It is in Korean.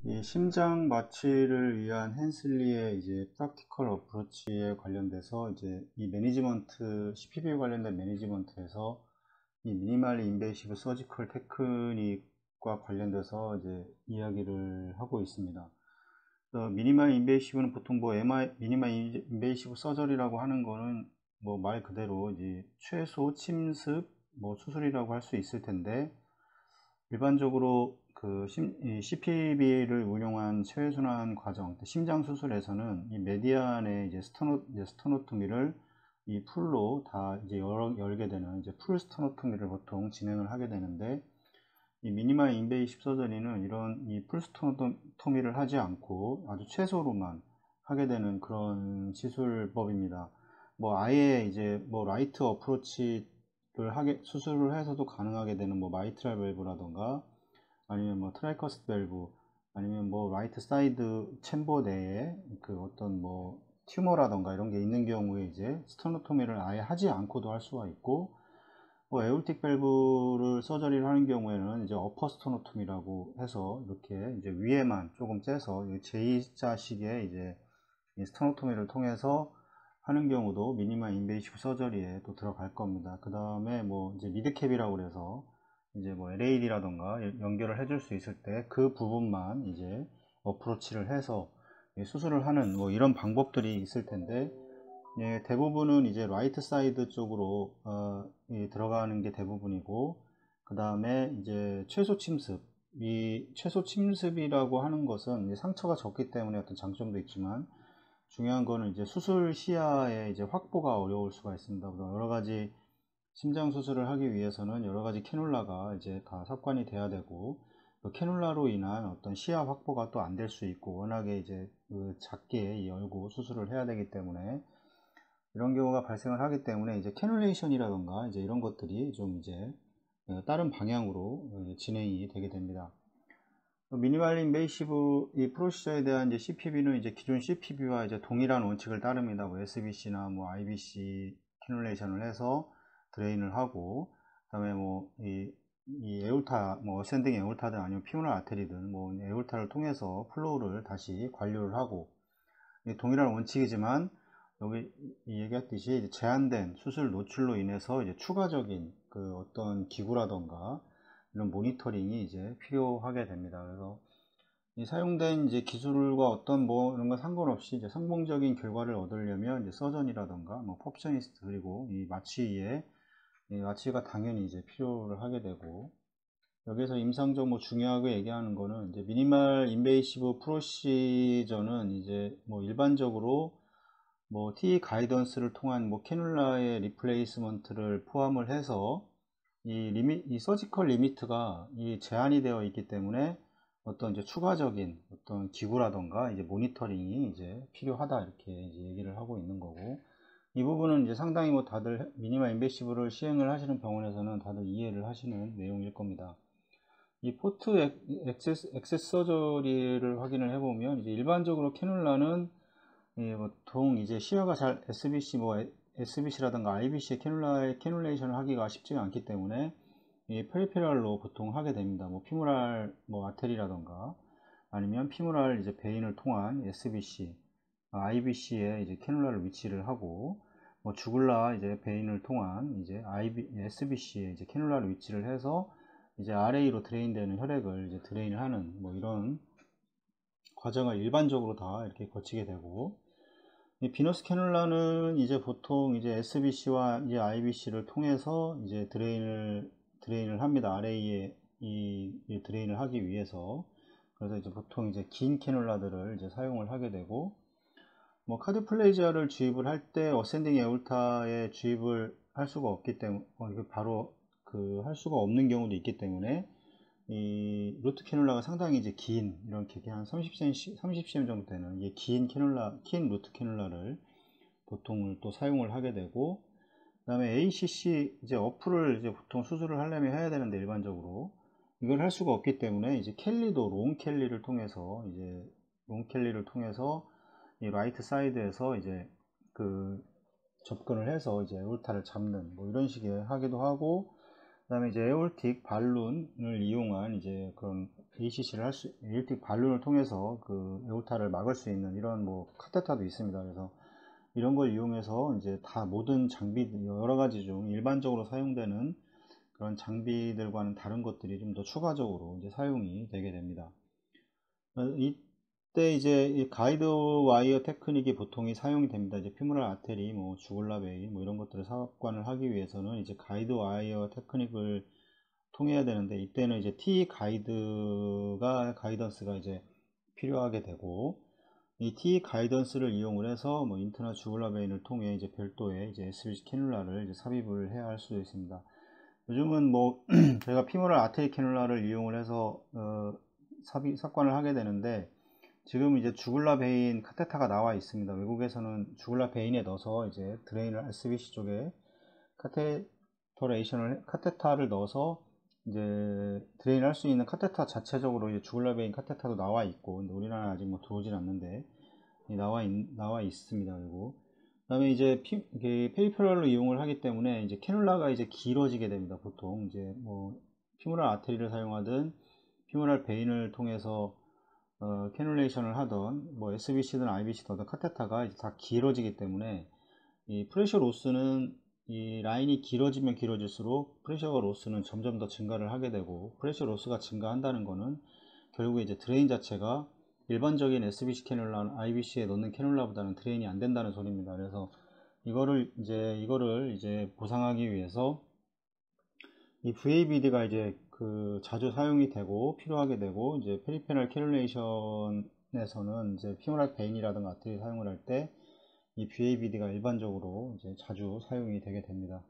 이 심장 마취를 위한 헨슬리의 이제 프랙티컬 어프로치에 관련돼서 이제 이 매니지먼트 CPB 관련된 매니지먼트에서 이 미니멀 인베이시브 서지컬 테크닉과 관련돼서 이제 이야기를 하고 있습니다. 미니멀 인베이시브는 보통 뭐 미니멀 인베이시브 서저리라고 하는 거는 뭐 말 그대로 이제 최소 침습 뭐 수술이라고 할 수 있을 텐데, 일반적으로 그 CPB를 운용한 체외순환 과정, 심장 수술에서는 이 메디안의 이제 스터노토미를 이 풀로 다 이제 열게 되는 이제 풀 스터노토미를 보통 진행을 하게 되는데, 이 미니멀 인베이시브 서저리는 이런 이 풀 스터노토미를 하지 않고 아주 최소로만 하게 되는 그런 시술법입니다. 뭐 아예 이제 뭐 라이트 어프로치 수술을 해서도 가능하게 되는 뭐 마이트랄 밸브라던가 아니면 뭐 트라이커스트 밸브 아니면 뭐 라이트 사이드 챔버 내에 그 어떤 뭐 튜머라던가 이런 게 있는 경우에 이제 스터노토미를 아예 하지 않고도 할 수가 있고, 뭐 에올틱 밸브를 서저리를 하는 경우에는 이제 어퍼 스터노토미라고 해서 이렇게 이제 위에만 조금 째서 제2자식의 이제 스터노토미를 통해서 하는 경우도 미니멀 인베이시브 서저리에 또 들어갈 겁니다. 그 다음에 뭐 이제 미드캡이라고 그래서 이제 뭐 LAD라던가 연결을 해줄 수 있을 때 그 부분만 이제 어프로치를 해서 수술을 하는 뭐 이런 방법들이 있을 텐데, 대부분은 이제 라이트 사이드 쪽으로 들어가는 게 대부분이고, 그 다음에 이제 최소 침습, 이 최소 침습이라고 하는 것은 상처가 적기 때문에 어떤 장점도 있지만, 중요한 거는 이제 수술 시야의 이제 확보가 어려울 수가 있습니다. 여러 가지 심장 수술을 하기 위해서는 여러 가지 캐놀라가 이제 다 삽관이 돼야 되고, 그 캐놀라로 인한 어떤 시야 확보가 또 안 될 수 있고, 워낙에 이제 작게 열고 수술을 해야 되기 때문에 이런 경우가 발생을 하기 때문에 이제 캐놀레이션이라던가 이제 이런 것들이 좀 이제 다른 방향으로 진행이 되게 됩니다. 미니멀 인베이시브 이 프로시저에 대한 이제 CPB는 이제 기존 CPB와 이제 동일한 원칙을 따릅니다. 뭐 SBC나 뭐 IBC 캐놀레이션을 해서 드레인을 하고, 그다음에 뭐 이 에올타, 뭐 어센딩 에올타든 아니면 피모랄 아테리든 뭐 에올타를 통해서 플로우를 다시 관료를 하고, 동일한 원칙이지만 여기 얘기했듯이 이제 제한된 수술 노출로 인해서 이제 추가적인 그 어떤 기구라던가 이런 모니터링이 이제 필요하게 됩니다. 그래서 이 사용된 이제 기술과 어떤 뭐 이런 거 상관없이 이제 성공적인 결과를 얻으려면 이제 서전이라던가 뭐 퍼프셔니스트 그리고 이 마취가 당연히 이제 필요를 하게 되고, 여기서 임상적 뭐 중요하게 얘기하는 거는 이제 미니멀 인베이시브 프로시저는 이제 뭐 일반적으로 뭐 T 가이던스를 통한 뭐 캐놀라의 리플레이스먼트를 포함을 해서 이 서지컬 리미트가 제한이 되어 있기 때문에 어떤 이제 추가적인 어떤 기구라던가 이제 모니터링이 이제 필요하다, 이렇게 이제 얘기를 하고 있는 거고, 이 부분은 이제 상당히 뭐 다들 미니멀 인베이시브를 시행을 하시는 병원에서는 다들 이해를 하시는 내용일 겁니다. 이 포트 액세스 서저리를 확인을 해보면 이제 일반적으로 캐놀라는 보통 이제 시야가 잘 SBC라든가 IBC의 캐놀레이션을 하기가 쉽지가 않기 때문에 이 페리페랄로 보통 하게 됩니다. 뭐 피모랄 뭐 아테리라든가 아니면 피모랄 이제 베인을 통한 SBC, IBC에 이제 캐놀라를 위치를 하고, 뭐 주글라 이제 베인을 통한 이제 SBC에 이제 캐놀라를 위치를 해서 이제 RA로 드레인되는 혈액을 이제 드레인을 하는 뭐 이런 과정을 일반적으로 다 이렇게 거치게 되고, 이 비너스 캐놀라는 이제 보통 이제 SBC와 이제 IBC를 통해서 이제 드레인을 합니다. RA에 이 드레인을 하기 위해서. 그래서 이제 보통 이제 긴 캐놀라들을 이제 사용을 하게 되고, 뭐 카드플레이지아를 주입을 할 때 어센딩 에올타에 주입을 할 수가 없기 때문에 바로 그 할 수가 없는 경우도 있기 때문에 이 루트 캐놀라가 상당히 이제 긴, 이렇게 한 30cm 정도 되는 이 긴 루트 캐놀라를 보통 또 사용을 하게 되고, 그 다음에 ACC 이제 어플을 이제 보통 수술을 하려면 해야 되는데 일반적으로 이걸 할 수가 없기 때문에 이제 롱 켈리를 통해서 이 라이트 사이드에서 이제 그 접근을 해서 이제 에올타를 잡는 뭐 이런 식의 하기도 하고, 그 다음에 이제 에올틱 발룬을 이용한 이제 그런 ACC를 에일틱 발룬을 통해서 그 에오타를 막을 수 있는 이런 뭐 카테타도 있습니다. 그래서 이런 걸 이용해서 이제 다 모든 장비 여러 가지 중 일반적으로 사용되는 그런 장비들과는 다른 것들이 좀 더 추가적으로 이제 사용이 되게 됩니다. 이때 이제 이 가이드 와이어 테크닉이 보통이 사용이 됩니다. 이제 피모랄 아테리, 뭐 주굴라 베인, 뭐 이런 것들을 삭관을 하기 위해서는 이제 가이드 와이어 테크닉을 통해야 되는데, 이때는 이제 T 가이던스가 이제 필요하게 되고, 이 T 가이던스를 이용을 해서 뭐 인트나 주굴라 베인을 통해 이제 별도의 이제 SBC 캐뉼라를 이제 삽입을 해야 할 수도 있습니다. 요즘은 뭐 저희가 피모랄 아테리 캐뉼라를 이용을 해서 삭관을 하게 되는데, 지금 이제 주굴라 베인 카테타가 나와 있습니다. 외국에서는 주굴라 베인에 넣어서 이제 드레인을 SBC 쪽에 카테타를 넣어서 이제 드레인을 할 수 있는 카테타 자체적으로 이제 주굴라 베인 카테타도 나와 있고, 근데 우리나라는 아직 뭐 들어오진 않는데 나와 있습니다. 그리고 그다음에 이제 페리페럴로 이용을 하기 때문에 이제 캐뉼라가 이제 길어지게 됩니다. 보통 이제 뭐 피모랄 아테리를 사용하든 피모랄 베인을 통해서 캐뉼레이션을 하던 뭐 SBC든 IBC든 카테타가 이제 다 길어지기 때문에 이 프레셔 로스는 이 라인이 길어지면 길어질수록 프레셔 로스는 점점 더 증가를 하게 되고, 프레셔 로스가 증가한다는 거는 결국에 이제 드레인 자체가 일반적인 SBC 캐뉼라, IBC에 넣는 캐뉼라보다는 드레인이 안 된다는 소리입니다. 그래서 이거를 이제 보상하기 위해서 이 VABD가 이제 그 자주 사용이 되고 필요하게 되고, 이제 페리페럴 캐뉼레이션에서는 이제 피모랄 베인이라든가 아테리 사용을 할 때 이 VABD가 일반적으로 이제 자주 사용이 되게 됩니다.